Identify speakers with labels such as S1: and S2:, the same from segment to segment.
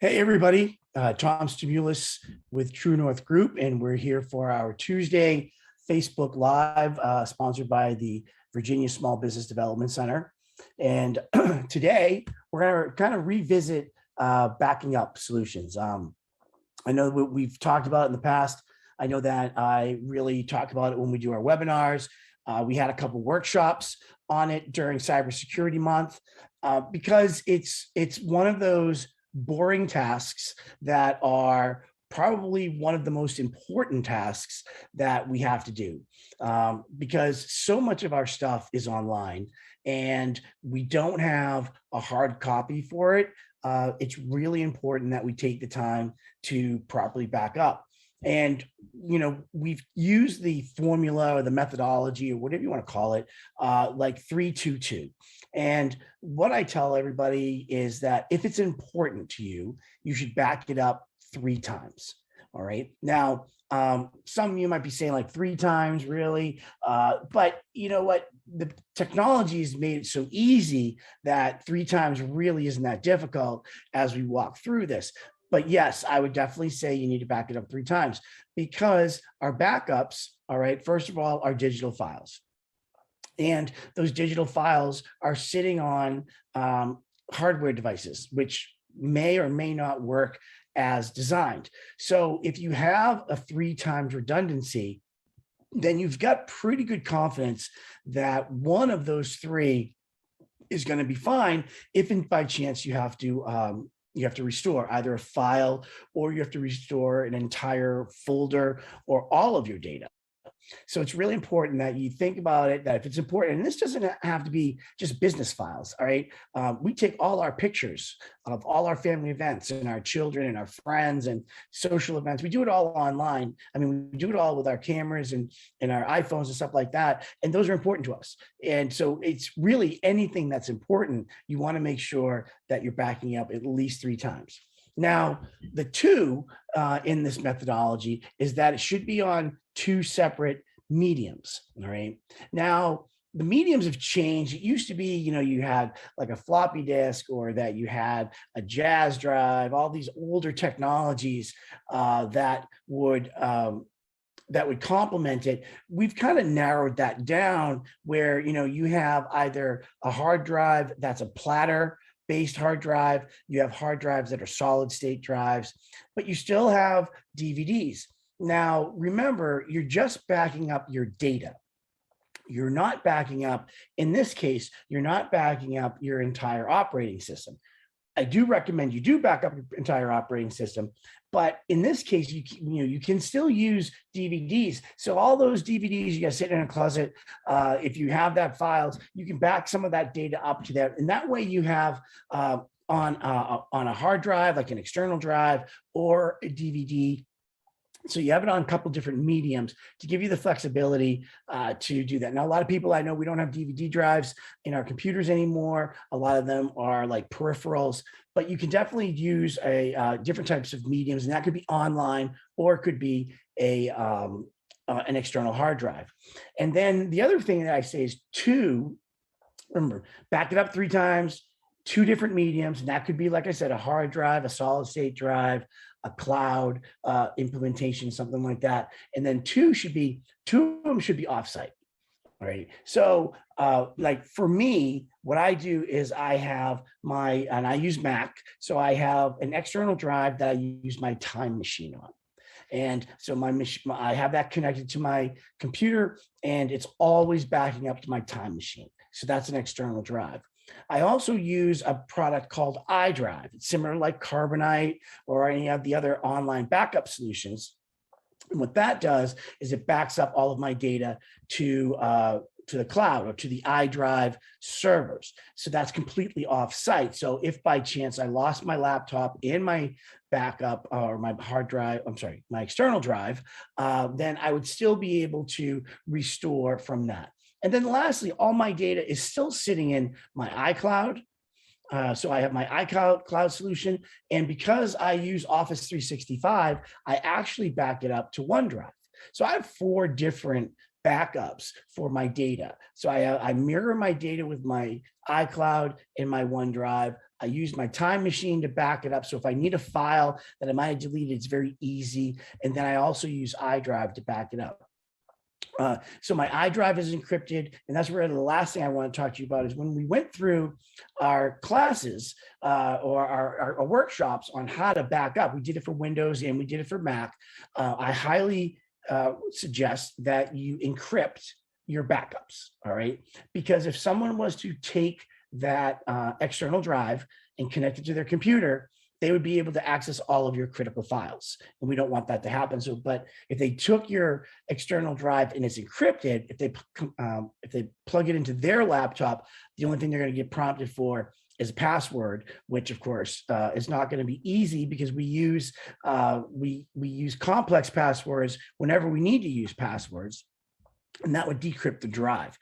S1: Hey, everybody. Tom Stimulis with True North Group, and we're here for our Tuesday Facebook Live, sponsored by the Virginia Small Business Development Center. And today, we're going to kind of revisit backing up solutions. I know what we've talked about in the past. I know that I really talk about it when we do our webinars. We had a couple workshops on it during Cybersecurity Month because it's one of those boring tasks that are probably one of the most important tasks that we have to do, because so much of our stuff is online and we don't have a hard copy for it. It's really important that we take the time to properly back up. And, we've used the formula or the methodology or whatever you want to call it, like 3-2-2. And what I tell everybody is that if it's important to you, you should back it up 3 times. All right. Now, some of you might be saying like 3 times, really. But you know what? The technology has made it so easy that 3 times really isn't that difficult as we walk through this. But yes, I would definitely say you need to back it up 3 times because our backups, all right, first of all, are digital files. And those digital files are sitting on hardware devices, which may or may not work as designed. So if you have a 3 times redundancy, then you've got pretty good confidence that one of those 3 is going to be fine if by chance you have to restore either a file or you have to restore an entire folder or all of your data. So it's really important that you think about it, that if it's important, and this doesn't have to be just business files, all right? We take all our pictures of all our family events and our children and our friends and social events. We do it all online. I mean, we do it all with our cameras and our iPhones and stuff like that. And those are important to us. And so it's really anything that's important, you want to make sure that you're backing up at least 3 times. Now, the 2 in this methodology is that it should be on 2 separate mediums. All right. Now, the mediums have changed. It used to be, you had like a floppy disk or that you had a jazz drive, all these older technologies that would complement it. We've kind of narrowed that down where, you have either a hard drive that's a platter based hard drive, you have hard drives that are solid state drives, but you still have DVDs. Now, remember, you're just backing up your data. You're not backing up, in this case, you're not backing up your entire operating system. I do recommend you do back up your entire operating system, but in this case, you can still use DVDs. So all those DVDs you guys sit in a closet, if you have that files, you can back some of that data up to that, and that way you have on a hard drive, like an external drive or a DVD. So you have it on a couple different mediums to give you the flexibility to do that. Now, a lot of people I know, we don't have DVD drives in our computers anymore. A lot of them are like peripherals, but you can definitely use different types of mediums, and that could be online or it could be an external hard drive. And then the other thing that I say is remember, back it up 3 times, 2 different mediums, and that could be, like I said, a hard drive, a solid state drive, a cloud implementation, something like that. And then 2 of them should be offsite. All right. So like for me, what I do is I have and I use Mac. So I have an external drive that I use my time machine on. And so I have that connected to my computer and it's always backing up to my time machine. So that's an external drive. I also use a product called iDrive. It's similar like Carbonite or any of the other online backup solutions. And what that does is it backs up all of my data to the cloud or to the iDrive servers. So that's completely off-site. So if by chance I lost my laptop in my backup or my hard drive, my external drive, then I would still be able to restore from that. And then lastly, all my data is still sitting in my iCloud. So I have my iCloud cloud solution. And because I use Office 365, I actually back it up to OneDrive. So I have 4 different backups for my data. So I mirror my data with my iCloud and my OneDrive. I use my time machine to back it up. So if I need a file that I might have deleted, it's very easy. And then I also use iDrive to back it up. So my iDrive is encrypted, and that's where the last thing I want to talk to you about is when we went through our classes or our workshops on how to back up. We did it for Windows and we did it for Mac. I highly suggest that you encrypt your backups, all right? Because if someone was to take that external drive and connect it to their computer, they would be able to access all of your critical files. And we don't want that to happen. So, but if they took your external drive and it's encrypted, if they plug it into their laptop, the only thing they're going to get prompted for is a password, which of course is not going to be easy because we use complex passwords whenever we need to use passwords. And that would decrypt the drive.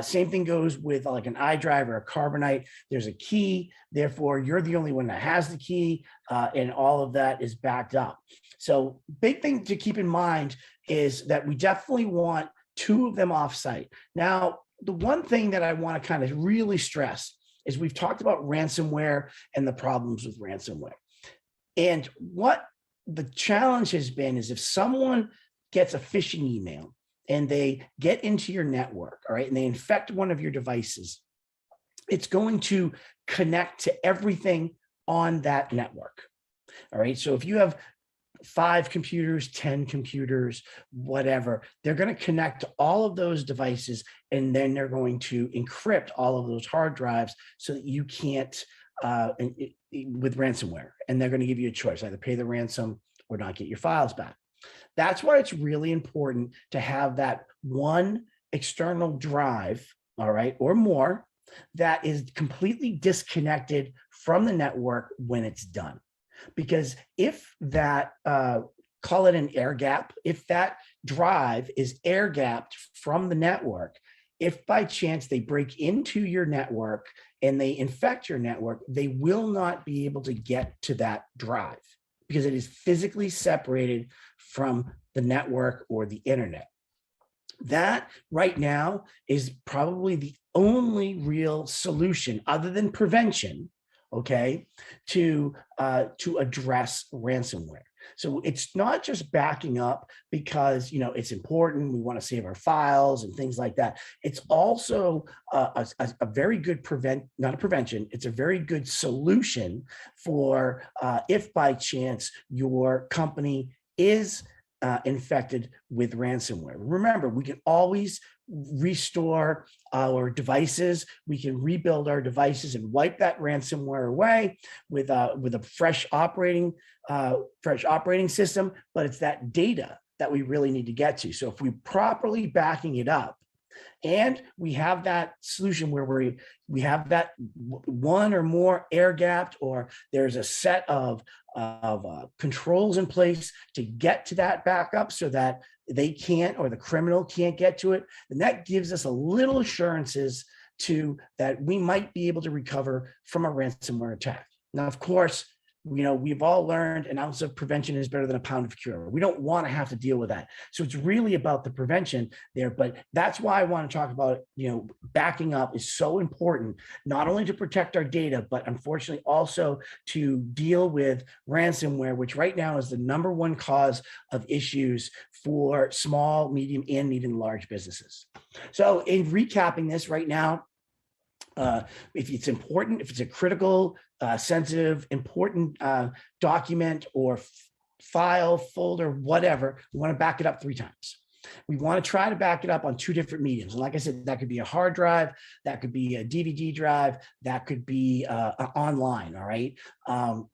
S1: Same thing goes with like an iDrive or a Carbonite. There's a key, therefore you're the only one that has the key, and all of that is backed up. So big thing to keep in mind is that we definitely want 2 of them offsite. Now, the one thing that I want to kind of really stress is we've talked about ransomware and the problems with ransomware. And what the challenge has been is if someone gets a phishing email and they get into your network, all right, and they infect one of your devices, it's going to connect to everything on that network, all right? So if you have 5 computers, 10 computers, whatever, they're going to connect to all of those devices, and then they're going to encrypt all of those hard drives so that you can't, with ransomware, and they're going to give you a choice, either pay the ransom or not get your files back. That's why it's really important to have that one external drive, all right, or more, that is completely disconnected from the network when it's done. Because if that, call it an air gap, if that drive is air gapped from the network, if by chance they break into your network and they infect your network, they will not be able to get to that drive because it is physically separated from the network or the internet. That right now is probably the only real solution other than prevention, okay, to address ransomware. So it's not just backing up because, you know, it's important. We want to save our files and things like that. It's also a very good not a prevention. It's a very good solution for if by chance your company is infected with ransomware. Remember, we can always restore our devices. We can rebuild our devices and wipe that ransomware away with a fresh operating system. But it's that data that we really need to get to. So if we're properly backing it up, and we have that solution where we have that one or more air gapped, or there's a set of controls in place to get to that backup so that they can't, or the criminal can't get to it, then that gives us a little assurances to that we might be able to recover from a ransomware attack. Now, of course, you know, we've all learned an ounce of prevention is better than a pound of cure. We don't want to have to deal with that. So it's really about the prevention there. But that's why I want to talk about, you know, backing up is so important, not only to protect our data, but unfortunately also to deal with ransomware, which right now is the #1 cause of issues for small, medium, and even large businesses. So in recapping this right now, if it's important, if it's a critical, sensitive, important document or file, folder, whatever, we want to back it up 3 times. We want to try to back it up on 2 different mediums. And like I said, that could be a hard drive, that could be a DVD drive, that could be online, all right?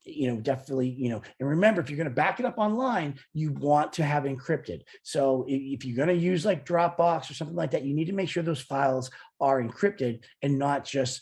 S1: You know, definitely, you know, and remember, if you're going to back it up online, you want to have it encrypted. So if you're going to use like Dropbox or something like that, you need to make sure those files are encrypted and not just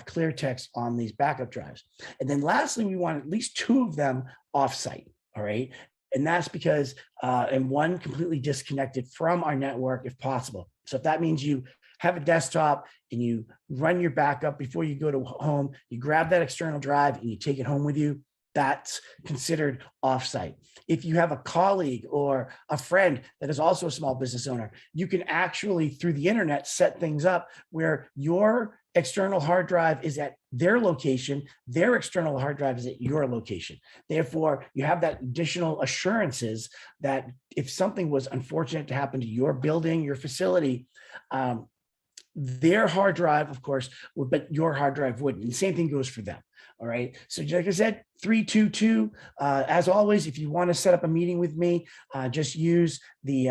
S1: clear text on these backup drives. And then lastly, we want at least 2 of them offsite, all right? And that's because, and one completely disconnected from our network if possible. So if that means you have a desktop and you run your backup before you go to home, you grab that external drive and you take it home with you, that's considered offsite. If you have a colleague or a friend that is also a small business owner, you can actually, through the internet, set things up where your external hard drive is at their location, their external hard drive is at your location. Therefore, you have that additional assurances that if something was unfortunate to happen to your building, your facility, their hard drive, of course, would, but your hard drive wouldn't. And the same thing goes for them. All right. So like I said, 322. As always, if you want to set up a meeting with me, just use the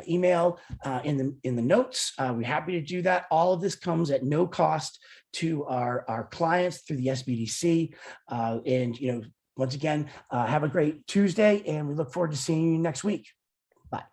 S1: email in the notes. We're happy to do that. All of this comes at no cost to our clients through the SBDC. And once again, have a great Tuesday, and we look forward to seeing you next week. Bye.